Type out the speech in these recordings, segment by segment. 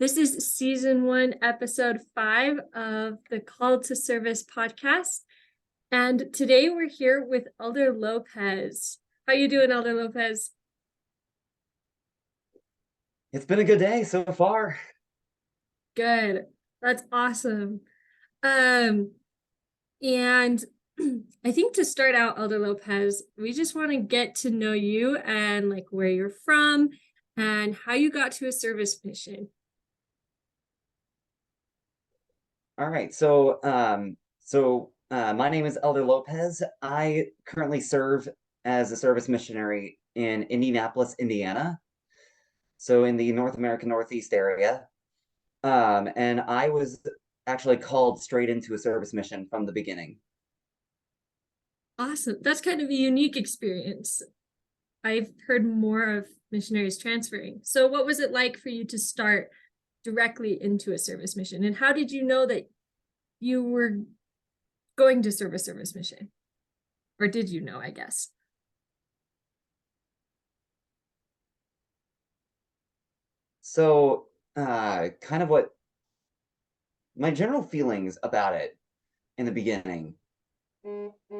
This is season 1, episode 5 of the Call to Service podcast. And today we're here with Elder Lopez. How you doing, Elder Lopez? It's been a good day so far. Good. That's awesome. Um, and I think to start out, Elder Lopez, we just want to get to know you and like where you're from and how you got to a service mission. All right. My name is Elder Lopez. I currently serve as a service missionary in Indianapolis, Indiana. So in the North American Northeast area. And I was actually called straight into a service mission from the beginning. Awesome. That's kind of a unique experience. I've heard more of missionaries transferring. So what was it like for you to start directly into a service mission? And how did you know that you were going to serve a service mission? Or did you know, I guess? So kind of what my general feelings about it in the beginning,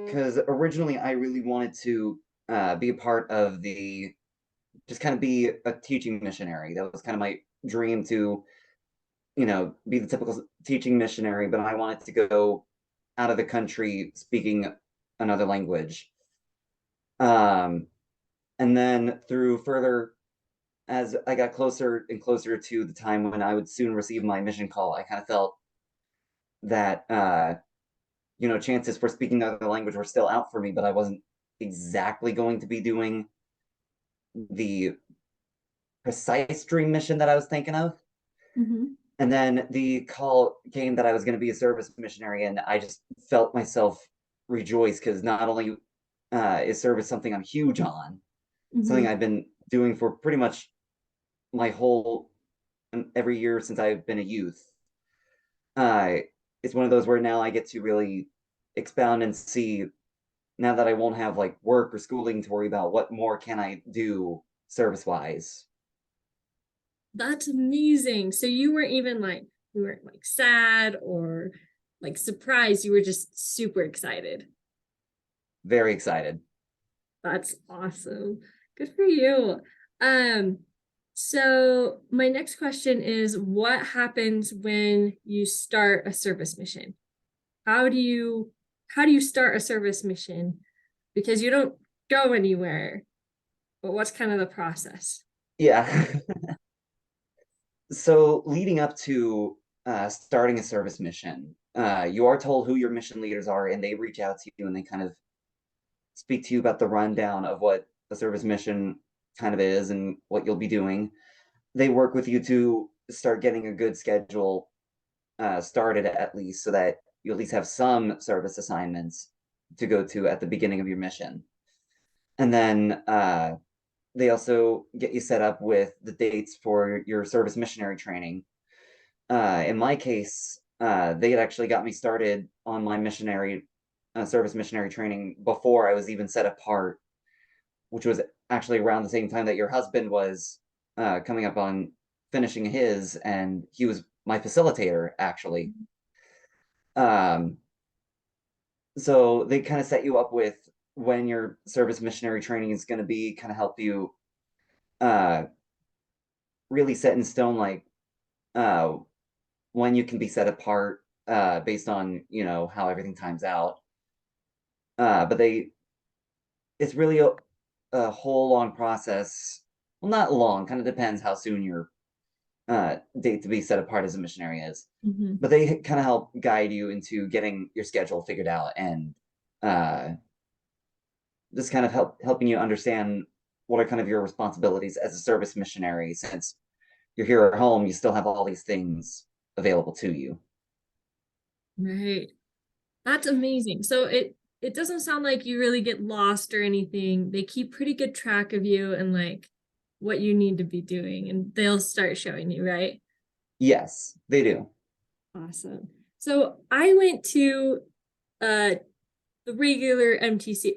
because originally I really wanted to be a part of just kind of be a teaching missionary. That was kind of my dream to, be the typical teaching missionary, but I wanted to go out of the country speaking another language. Um, and then through further, as I got closer and closer to the time when I would soon receive my mission call, I kind of felt that, chances for speaking another language were still out for me, but I wasn't exactly going to be doing the precise dream mission that I was thinking of. Mm-hmm. And then the call came that I was going to be a service missionary, and I just felt myself rejoice because not only is service something I'm huge on, something Mm-hmm. I've been doing for pretty much my whole every year since I've been a youth. Uh, it's one of those where now I get to really expound and see, now that I won't have like work or schooling to worry about, what more can I do service wise. That's amazing. So you weren't like sad or like surprised. You were just super excited. Very excited. That's awesome. Good for you. Um, so my next question is, what happens when you start a service mission? How do you how do you start a service mission? Because you don't go anywhere, but what's kind of the process? Yeah. So leading up to starting a service mission, you are told who your mission leaders are, and they reach out to you and they kind of speak to you about the rundown of what a service mission kind of is and what you'll be doing. They work with you to start getting a good schedule started at least, so that you at least have some service assignments to go to at the beginning of your mission. And then they also get you set up with the dates for your service missionary training. In my case, they had actually got me started on my service missionary training before I was even set apart, which was actually around the same time that your husband was coming up on finishing his, and he was my facilitator actually. Um, so they kind of set you up with when your service missionary training is going to be, kind of help you uh, really set in stone, like uh, when you can be set apart based on how everything times out. But it's really a whole long process. Well, not long, kind of depends how soon your date to be set apart as a missionary is. Mhm. But they kind of help guide you into getting your schedule figured out, and uh, just kind of helping you understand what are kind of your responsibilities as a service missionary. Since you're here at home, you still have all these things available to you. Right. That's amazing. So it doesn't sound like you really get lost or anything. They keep pretty good track of you and like what you need to be doing, and they'll start showing you, right? Yes, they do. Awesome. So I went to uh the regular MTC.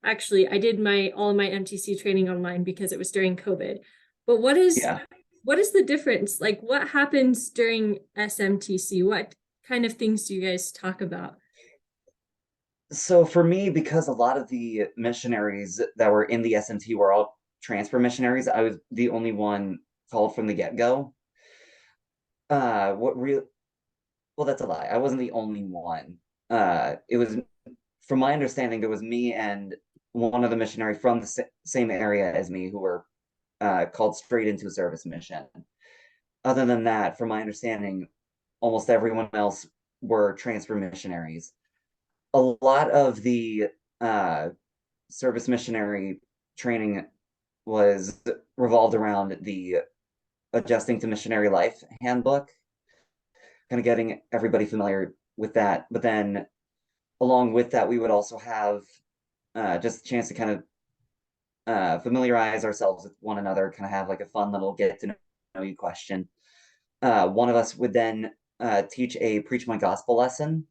Actually, I did my all of my MTC training online because it was during COVID. But Yeah. what is the difference? Like, what happens during SMTC? What kind of things do you guys talk about? So for me, because a lot of the missionaries that were in the SMT were all transfer missionaries, I was the only one called from the get-go. What real Well, that's a lie. I wasn't the only one. It was, from my understanding, it was me and one other missionary from the same area as me who were called straight into a service mission. Other than that, from my understanding, almost everyone else were transfer missionaries. A lot of the uh, service missionary training was revolved around the Adjusting to Missionary Life handbook, kind of getting everybody familiar with that. But then along with that, we would also have just a chance to kind of familiarize ourselves with one another, kind of have like a fun little get to know you question. One of us would then teach a preach my gospel lesson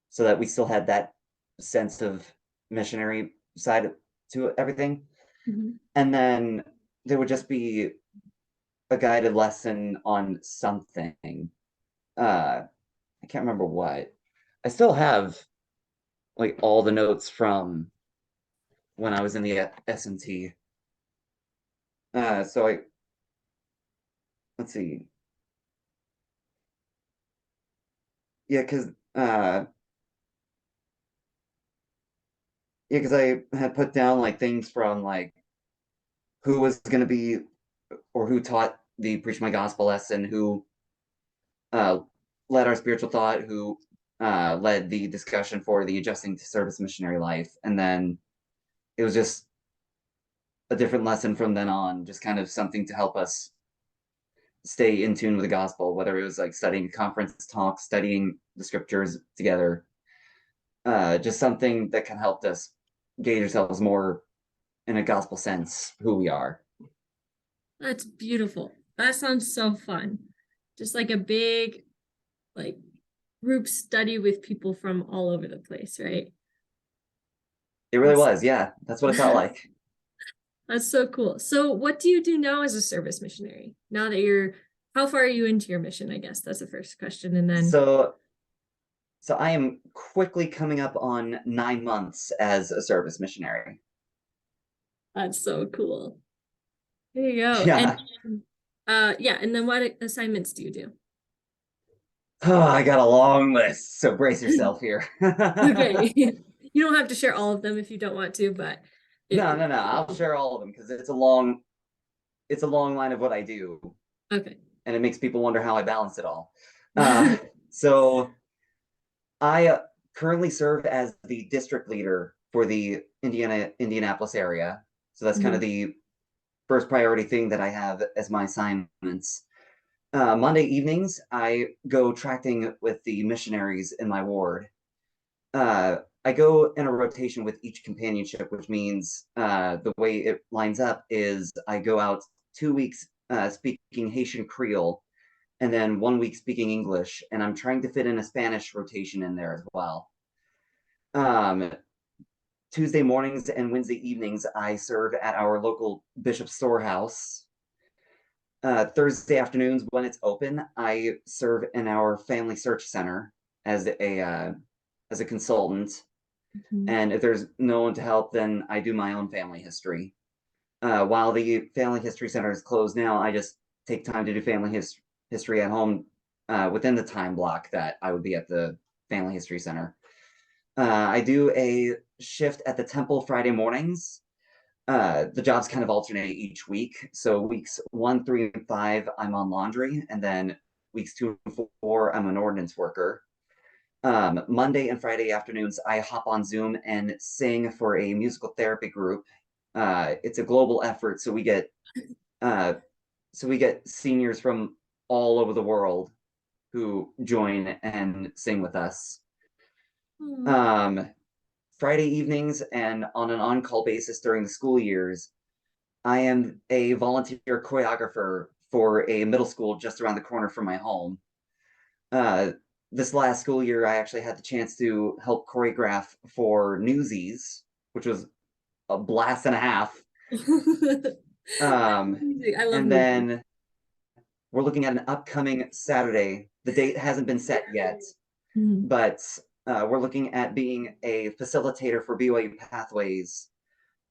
so that we still had that sense of missionary side to everything. Mhm. And then there would just be a guided lesson on something. I can't remember what. I still have like all the notes from when I was in the S&T. So I let's see. Yeah, because I had put down like things from like who was going to be or who taught the preach my gospel lesson, who uh, led our spiritual thought, who led the discussion for the adjusting to service missionary life, and then it was just a different lesson from then on, just kind of something to help us stay in tune with the gospel, whether it was like studying conference talks, studying the scriptures together, just something that can help us gauge ourselves more in a gospel sense who we are. That's beautiful. That sounds so fun. Just like a big, like, group study with people from all over the place, right? It really That's was, yeah. That's what it felt like. that's so cool. So what do you do now as a service missionary? Now that you're, how far are you into your mission? I guess that's the first question. And then So so I am quickly coming up on 9 months as a service missionary. that's so cool. There you go. And Yeah. yeah, and then what assignments do you do? Oh, I got a long list, so brace yourself here. Okay. You don't have to share all of them if you don't want to, but No, it, no, no. I'll share all of them because it's a long line of what I do, okay. and it makes people wonder how I balance it all. Uh, so I currently serve as the district leader for the Indianapolis area. So that's kind of Mhm. the first priority thing that I have as my assignments. Monday evenings, I go tracting with the missionaries in my ward. I go in a rotation with each companionship, which means the way it lines up is I go out 2 weeks speaking Haitian Creole and then 1 week speaking English, and I'm trying to fit in a Spanish rotation in there as well. Um, Tuesday mornings and Wednesday evenings, I serve at our local Bishop Storehouse. Thursday afternoons, when it's open, I serve in our Family Search Center as a consultant. Mhm. And if there's no one to help, then I do my own family history. While the Family History Center is closed now, I just take time to do history at home within the time block that I would be at the Family History Center. I do a shift at the temple Friday mornings. The jobs kind of alternate each week. So weeks 1, 3, and 5, I'm on laundry, and then weeks 2 and 4, I'm an ordnance worker. Monday and Friday afternoons, I hop on Zoom and sing for a musical therapy group. It's a global effort, uh, so we get seniors from all over the world who join and sing with us. Aw. Um, Friday evenings and on an on-call basis during the school years, I am a volunteer choreographer for a middle school just around the corner from my home. Uh, this last school year, I actually had the chance to help choreograph for Newsies, which was a blast and a half. Um, I love and movies. then we're looking at an upcoming Saturday. The date hasn't been set yet, Mhm. but we're looking at being a facilitator for BYU Pathways.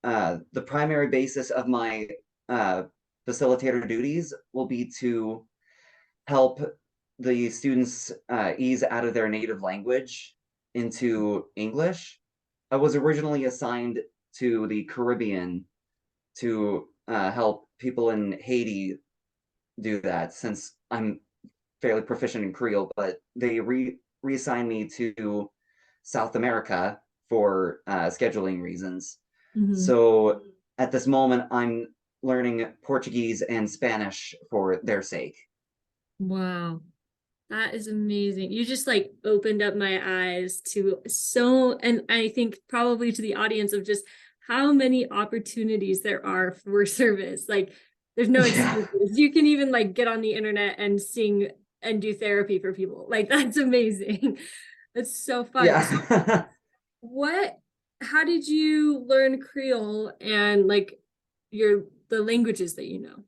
The primary basis of my facilitator duties will be to help the students ease out of their native language into English. I was originally assigned to the Caribbean to help people in Haiti do that, since I'm fairly proficient in Creole, but they reassigned me to South America for scheduling reasons. Mhm. So at this moment, I'm learning Portuguese and Spanish for their sake. Wow. That is amazing. You just like opened up my eyes to so, and I think probably to the audience of just how many opportunities there are for service. Like there's no Yeah. excuses. You can even like get on the internet and sing and do therapy for people. Like that's amazing. That's so fun. So Yeah. what, how did you learn Creole and like the languages that you know?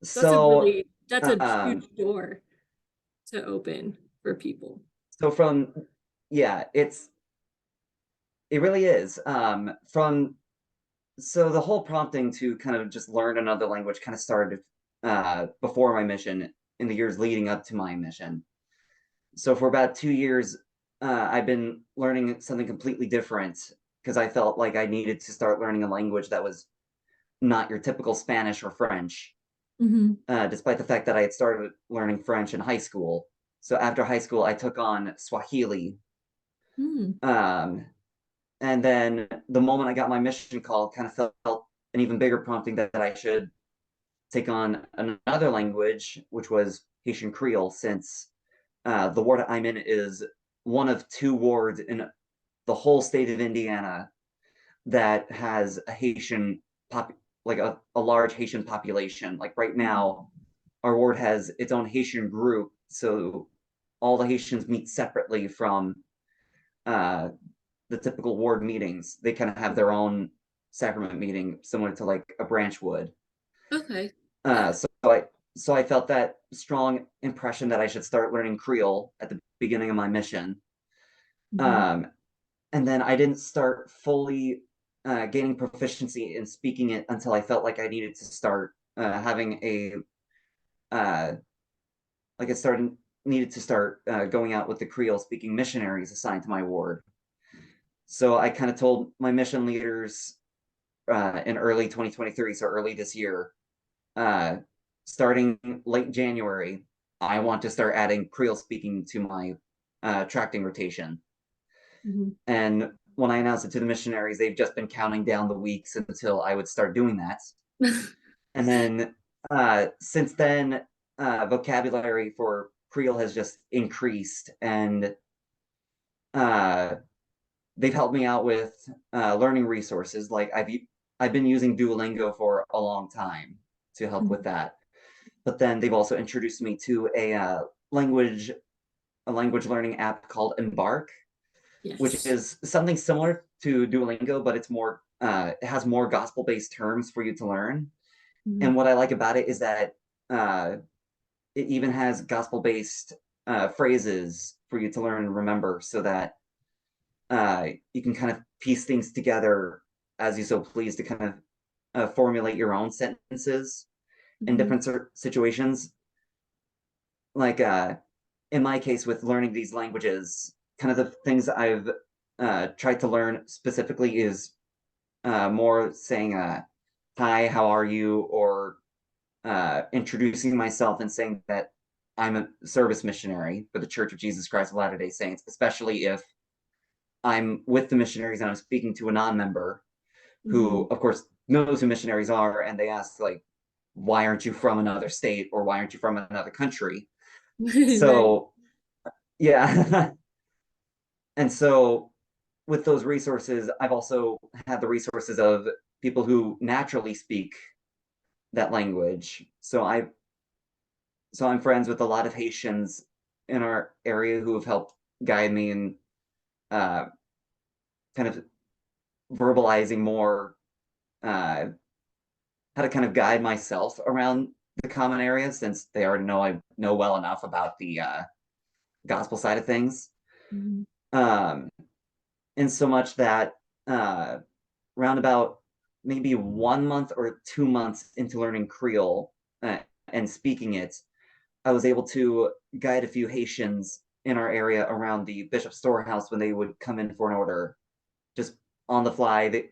So, That's a um, huge door to open for people. so from, yeah, it really is. So the whole prompting to kind of just learn another language kind of started before my mission, in the years leading up to my mission. So for about 2 years, I've been learning something completely different, because I felt like I needed to start learning a language that was not your typical Spanish or French, Hmm. despite the fact that I had started learning French in high school. So after high school, I took on Swahili. Mm. Um, and then the moment I got my mission call, kind of felt an even bigger prompting that I should take on another language, which was Haitian Creole, since the ward I'm in is one of two wards in the whole state of Indiana that has a Haitian like a large Haitian population. Like right now, our ward has its own Haitian group, so all the Haitians meet separately from uh, the typical ward meetings. They kind of have their own sacrament meeting, similar to like a branch would. Okay. Uh, Yeah. so I so I felt that strong impression that I should start learning Creole at the beginning of my mission. Hmm. Um, and then I didn't start fully gaining proficiency in speaking it until I felt like I needed to start having a uh, like I started needed to start going out with the Creole speaking missionaries assigned to my ward. So I kind of told my mission leaders in early 2023, so early this year, uh, starting late January, I want to start adding Creole speaking to my tracting rotation. Hmm. And when I announced it to the missionaries, they've just been counting down the weeks until I would start doing that. And then since then, vocabulary for Creole has just increased, and uh, they've helped me out with learning resources. Like I've been using Duolingo for a long time to help with that. But then they've also introduced me to language a language learning app called Embark, which Yes. is something similar to Duolingo, but it has more gospel based terms for you to learn. Hmm. And what I like about it is that uh, it even has gospel based phrases for you to learn and remember, so that you can kind of piece things together as you so please to kind of formulate your own sentences in Hmm. different situations. Like in my case with learning these languages, kind of the things I've tried to learn specifically is more saying hi, how are you, or introducing myself and saying that I'm a service missionary for the Church of Jesus Christ of Latter-day Saints, especially if I'm with the missionaries and I'm speaking to a non-member Hmm. who, of course, knows who missionaries are, and they ask, like, why aren't you from another state, or why aren't you from another country? Right. So, yeah. And so, with those resources, I've also had the resources of people who naturally speak that language. So I'm friends with a lot of Haitians in our area who have helped guide me in uh, kind of verbalizing more, uh, how to kind of guide myself around the common areas since they already know I know well enough about the gospel side of things. Mhm. Um, and so much that round about maybe 1 month or 2 months into learning Creole and speaking it, I was able to guide a few Haitians in our area around the bishop's storehouse when they would come in for an order, just on the fly.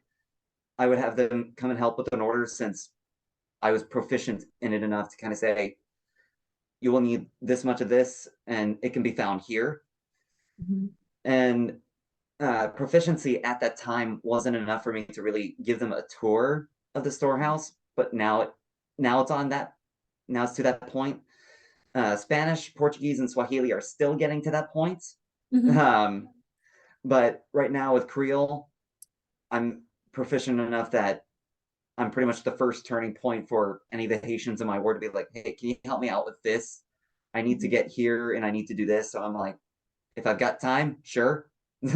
I would have them come and help with an order since I was proficient in it enough to kind of say, you will need this much of this, and it can be found here. Mhm. And proficiency at that time wasn't enough for me to really give them a tour of the storehouse, but now it's on that now it's to that point. Spanish, Portuguese, and Swahili are still getting to that point. Mhm. Um, but right now with Creole, I'm proficient enough that I'm pretty much the first turning point for any of the Haitians in my ward to be like, hey, can you help me out with this? I need to Mhm. get here and I need to do this. So I'm like, if I've got time, sure. more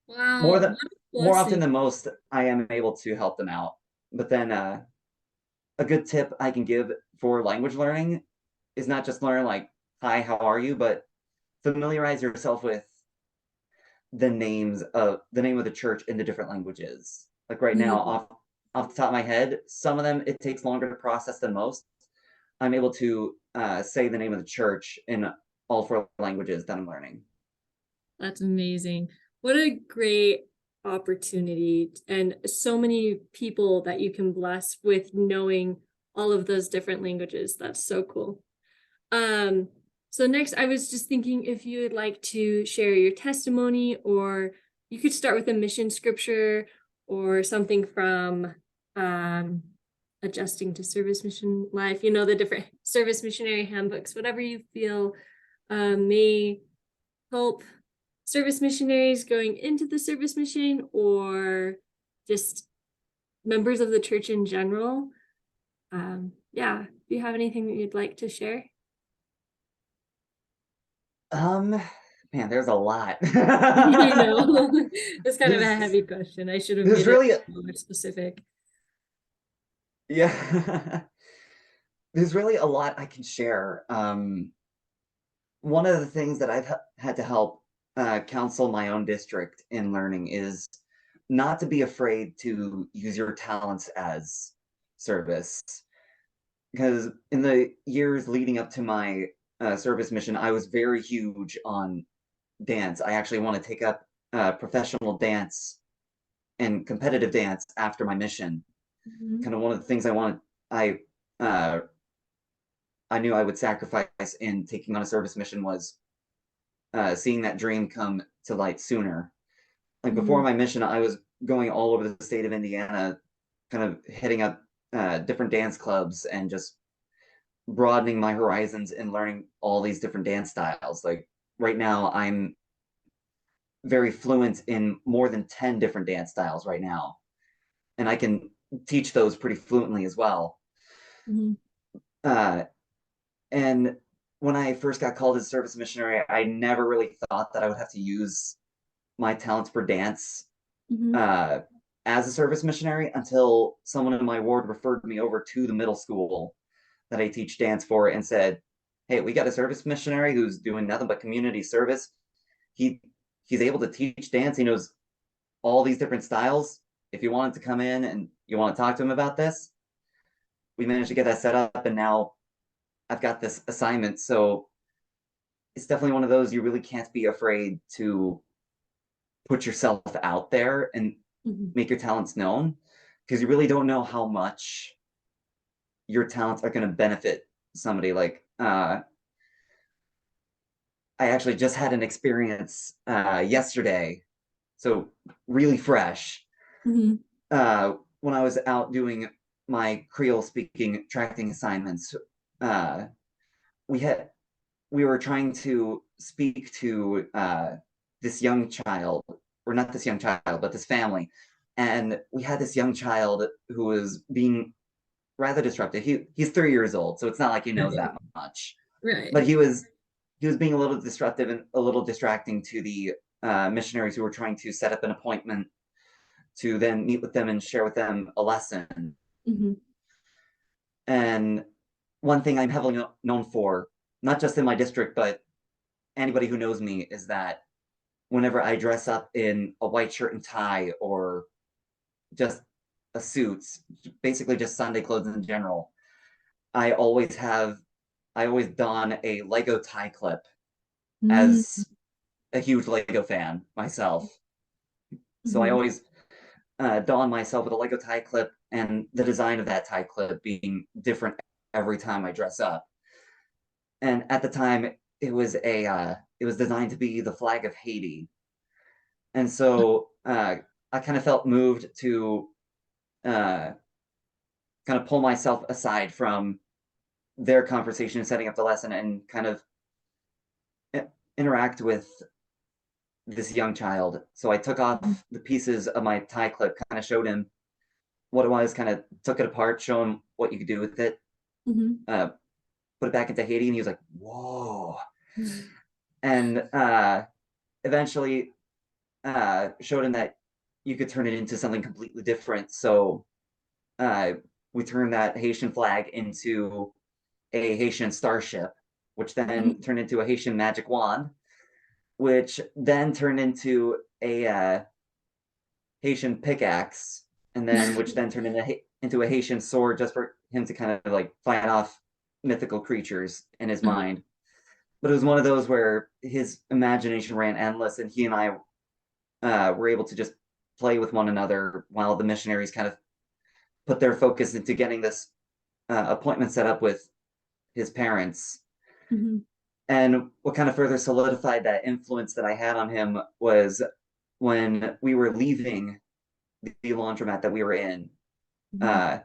Wow, what than a more often blessing. than most, I am able to help them out. But then a good tip I can give for language learning is not just learn like, hi, how are you, but familiarize yourself with the name of the church in the different languages. Like right now, Mhm. off the top of my head, some of them it takes longer to process than most. I'm able to say the name of the church in all four languages that I'm learning. That's amazing. What a great opportunity, and so many people that you can bless with knowing all of those different languages. That's so cool. Um, so next, I was just thinking if you would like to share your testimony, or you could start with a mission scripture or something from um, Adjusting to Service Mission Life, the different service missionary handbooks, whatever you feel may help service missionaries going into the service mission, or just members of the church in general. Yeah, do you have anything that you'd like to share? Um, Man, there's a lot. I know. It's kind of a there's heavy question. I should have there's made it really more specific. yeah. There's really a lot I can share. One of the things that I've had to help counsel my own district in learning is not to be afraid to use your talents as service. Because in the years leading up to my service mission, I was very huge on dance. I actually want to take up professional dance and competitive dance after my mission. Mhm. Kind of one of the things I uh, I knew I would sacrifice in taking on a service mission was seeing that dream come to light sooner. Like before Mhm. my mission, I was going all over the state of Indiana, kind of hitting up different dance clubs and just broadening my horizons and learning all these different dance styles. Like right now, I'm very fluent in more than 10 different dance styles right now, and I can teach those pretty fluently as well. Mhm. Uh, and when I first got called as a service missionary, I never really thought that I would have to use my talents for dance Mhm. uh, as a service missionary until someone in my ward referred me over to the middle school that I teach dance for and said, "Hey, we got a service missionary who's doing nothing but community service. He he's able to teach dance. He knows all these different styles. If you wanted to come in and you want to talk to him about this, we managed to get that set up, and now I've got this assignment." So it's definitely one of those you really can't be afraid to put yourself out there and Mhm. make your talents known because you really don't know how much your talents are going to benefit somebody. Like I actually just had an experience yesterday, so really fresh. Mhm. When I was out doing my Creole speaking tracking assignments, uh, we had we were trying to speak to this young child, or not this young child, but this family, and we had this young child who was being rather disruptive. He's 3 years old, so it's not like he knows Right. that much, but Right. he was being a little disruptive and a little distracting to the missionaries who were trying to set up an appointment to then meet with them and share with them a lesson. Mhm. And one thing I'm heavily known for, not just in my district, but anybody who knows me, is that whenever I dress up in a white shirt and tie or just a suit, basically just Sunday clothes in general, I always have, I always don a Lego tie clip Mm-hmm. as a huge Lego fan myself. So I Mm-hmm. always don myself with a Lego tie clip, and the design of that tie clip being different every time I dress up. And at the time, it was designed to be the flag of Haiti, and so I kind of felt moved to uh, kind of pull myself aside from their conversation, setting up the lesson, and kind of interact with this young child. So I took off the pieces of my tie clip, kind of showed him what it was, kind of took it apart, show him what you could do with it, Mm-hmm. uh, put it back into Haiti, and he was like, "Whoa!" And eventually showed him that you could turn it into something completely different. So uh, we turned that Haitian flag into a Haitian starship, which then turned into a Haitian magic wand, which then turned into a Haitian pickaxe, and then which then turned into a Haitian sword, just for him to kind of like fight off mythical creatures in his mind. But it was one of those where his imagination ran endless, and he and I were able to just play with one another while the missionaries kind of put their focus into getting this appointment set up with his parents. Mm-hmm. And what kind of further solidified that influence that I had on him was when we were leaving the laundromat that we were in. Mm-hmm. Uh,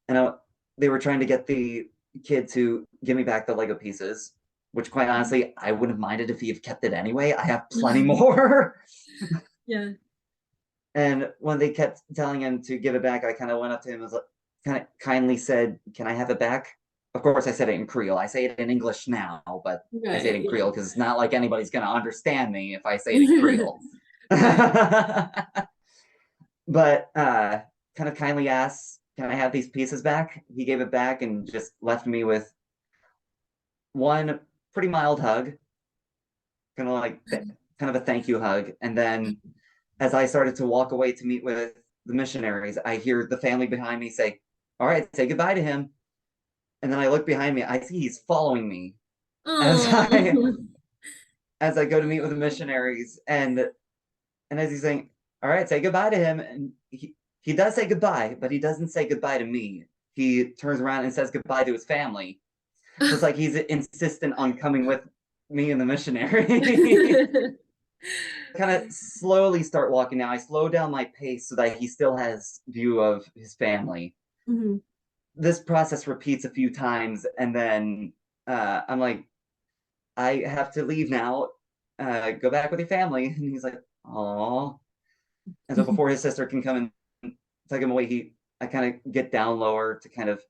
and they were trying to get the kid to give me back the Lego pieces, which quite honestly, I wouldn't have minded if he had kept it anyway. I have plenty more. Yeah. And when they kept telling him to give it back, I kind of went up to him and was like, kind of kindly said, "Can I have it back?" Of course, I said it in Creole. I say it in English now, but I say it Right. in Yeah. Creole because it's not like anybody's going to understand me if I say it in Creole. Right. But kind of kindly asked, "Can I have these pieces back?" He gave it back and just left me with one pretty mild hug, kind of like kind of a thank you hug. And then as I started to walk away to meet with the missionaries, I hear the family behind me say, "All right, say goodbye to him." And then I look behind me, I see he's following me as I Oh. as I go to meet with the missionaries. And as he's saying, "All right, say goodbye to him," and he does say goodbye, but he doesn't say goodbye to me. He turns around and says goodbye to his family. So it's like he's insistent on coming with me and the missionary. Kind of slowly start walking now. I slow down my pace so that he still has view of his family. Mhm. This process repeats a few times, and then I'm like, "I have to leave now. Go back with your family." And he's like, "Oh." And so before his sister can come and take him away, I kind of get down lower to kind of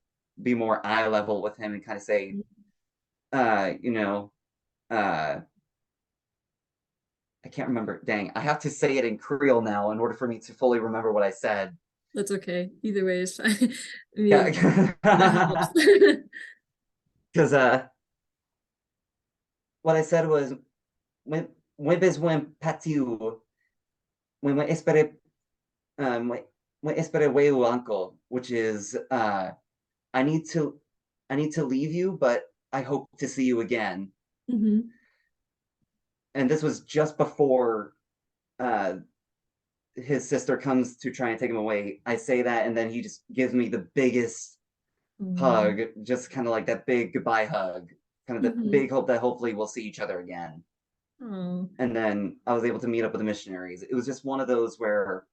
be more eye level with him and kind of say, you know, uh, I can't remember. Dang, I have to say it in Creole now in order for me to fully remember what I said. That's okay. Either way is fine. I mean, that helps. Yeah, because what I said was, "Mueves buen patiu, me espere, me espere weu uncle," which is, I need to, I need to leave you, but I hope to see you again. Mhm. And this was just before uh, his sister comes to try and take him away. I say that, and then he just gives me the biggest Oh. hug, just kind of like that big goodbye hug, kind of the Mhm. big hope that hopefully we'll see each other again. Oh. And then I was able to meet up with the missionaries. It was just one of those where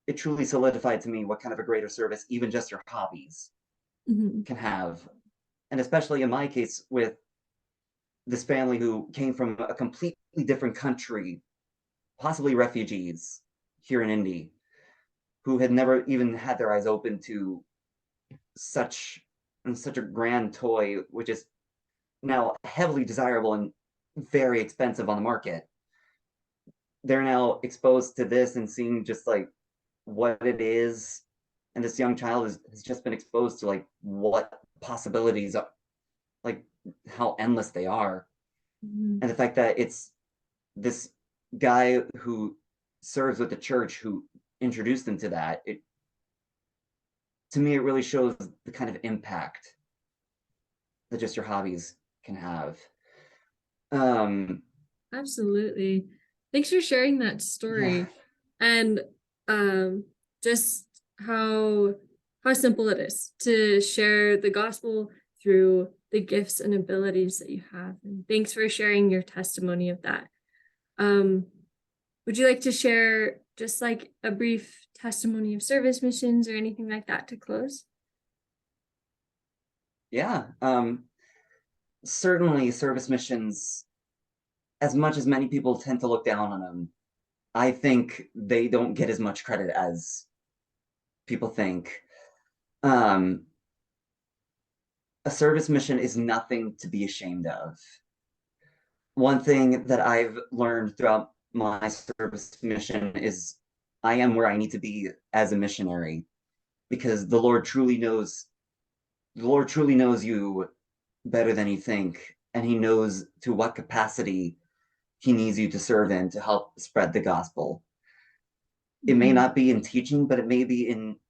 it truly solidified to me what kind of a greater service even just your hobbies Mhm. can have. And especially in my case with this family who came from a completely different country, possibly refugees here in Indy, who had never even had their eyes open to such such a grand toy, which is now heavily desirable and very expensive on the market. They're now exposed to this and seeing just like what it is and this young child has just been exposed to like what possibilities are, like how endless they are, Mhm. and the fact that it's this guy who serves with the church who introduced them to that, it to me it really shows the kind of impact that just your hobbies can have. um Absolutely. Thanks for sharing that yeah. story. And um just how simple it is to share the gospel through the gifts and abilities that you have. And thanks for sharing your testimony of that. Um would you like to share just like a brief testimony of service missions or anything like that to close? Yeah, certainly service missions, as much as many people tend to look down on them, I think they don't get as much credit as people think. um a service mission is nothing to be ashamed of. One thing that I've learned throughout my service mission is I am where I need to be as a missionary, because the Lord truly knows you better than you think, and he knows to what capacity he needs you to serve in to help spread the gospel. It may Mhm. not be in teaching, but it may be in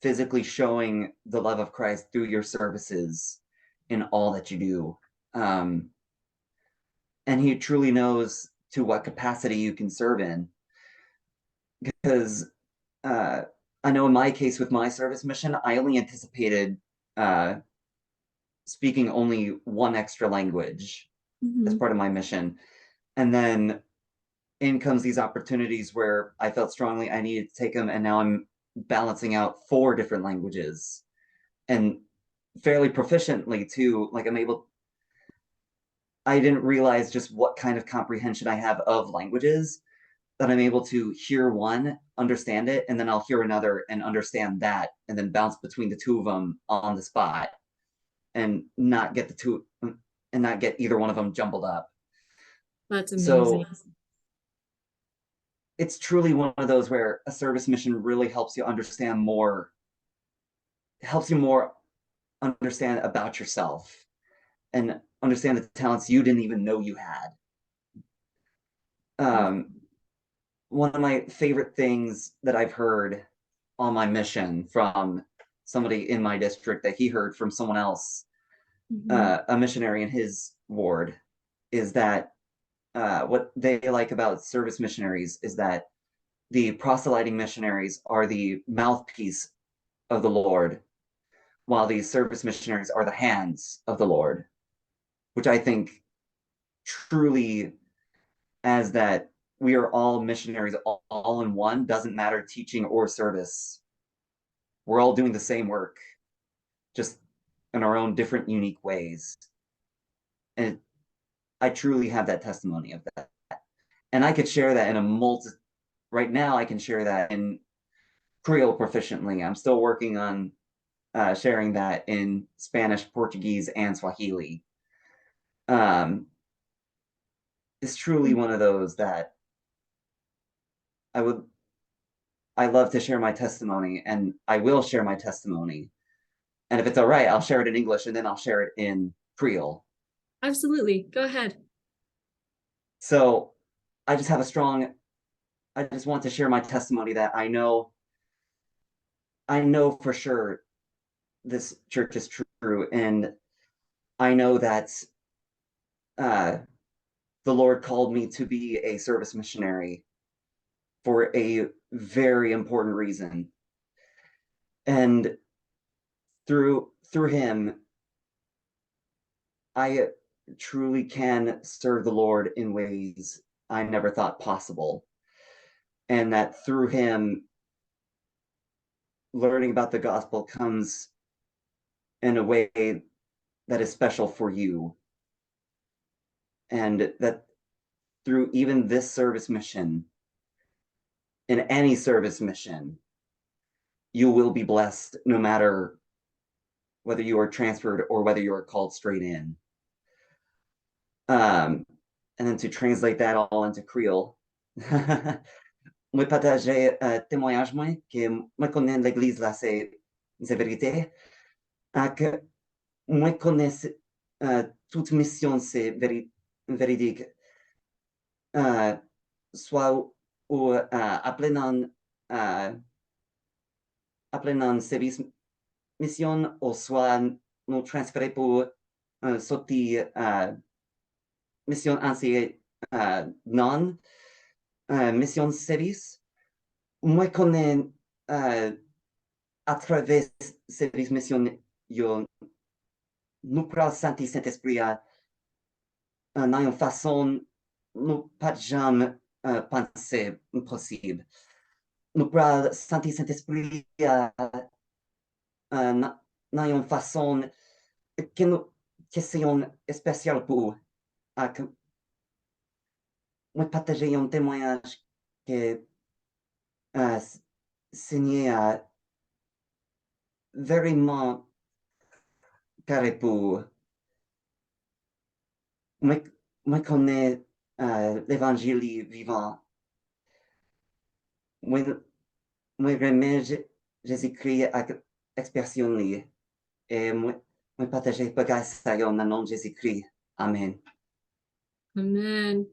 physically showing the love of Christ through your services in all that you do. And he truly knows to what capacity you can serve in. Because uh, I know in my case with my service mission, I only anticipated uh, speaking only one extra language as Mhm. part of my mission. And then in comes these opportunities where I felt strongly I needed to take them, and now I'm balancing out four different languages and fairly proficiently too. Like I didn't realize just what kind of comprehension I have of languages, that I'm able to hear one, understand it, and then I'll hear another and understand that, and then bounce between the two of them on the spot, and not get the two and not get either one of them jumbled up. That's amazing. So it's truly one of those where a service mission really helps you more understand about yourself and understand the talents you didn't even know you had. Um, One of my favorite things that I've heard on my mission from somebody in my district that he heard from someone else, Mhm. a missionary in his ward, is that what they like about service missionaries is that the proselyting missionaries are the mouthpiece of the Lord, while the service missionaries are the hands of the Lord, which I think truly, as that we are all missionaries all in one, doesn't matter teaching or service. We're all doing the same work, just in our own different, unique ways. And I truly have that testimony of that. And I could share that in a right now, I can share that in Creole proficiently. I'm still working on sharing that in Spanish, Portuguese, and Swahili. Um, it's truly one of those that I would, I love to share my testimony, and I will share my testimony. And if it's all right, I'll share it in English and then I'll share it in Creole. Absolutely. Go ahead. So I just have a strong, I just want to share my testimony that I know for sure this church is true. And I know that uh, the Lord called me to be a service missionary for a very important reason. And through him, I truly can serve the Lord in ways I never thought possible. And that through him, learning about the gospel comes in a way that is special for you. And that through even this service mission, in any service mission, you will be blessed no matter whether you are transferred or whether you are called straight in. And then to translate that all into Creole, moi partager témoignage moi que moi connais l'église là c'est vérité que moi connais toute mission c'est véridique soit ou appelé un service mission ou soit nous transférer pour sortir mission ainsi non mission service moi connais à travers service mission yo nous prenons sentir Saint-Esprit une façon nous pas jamais penser possible nous prenons sentir Saint-Esprit une façon que nous que c'est une spéciale pour que moi partager un témoignage que signé vraiment carré pour moi moi connais l'évangile vivant moi moi remets Jésus-Christ avec expression et moi partager bagage ça en nom de Jésus-Christ amen Amen.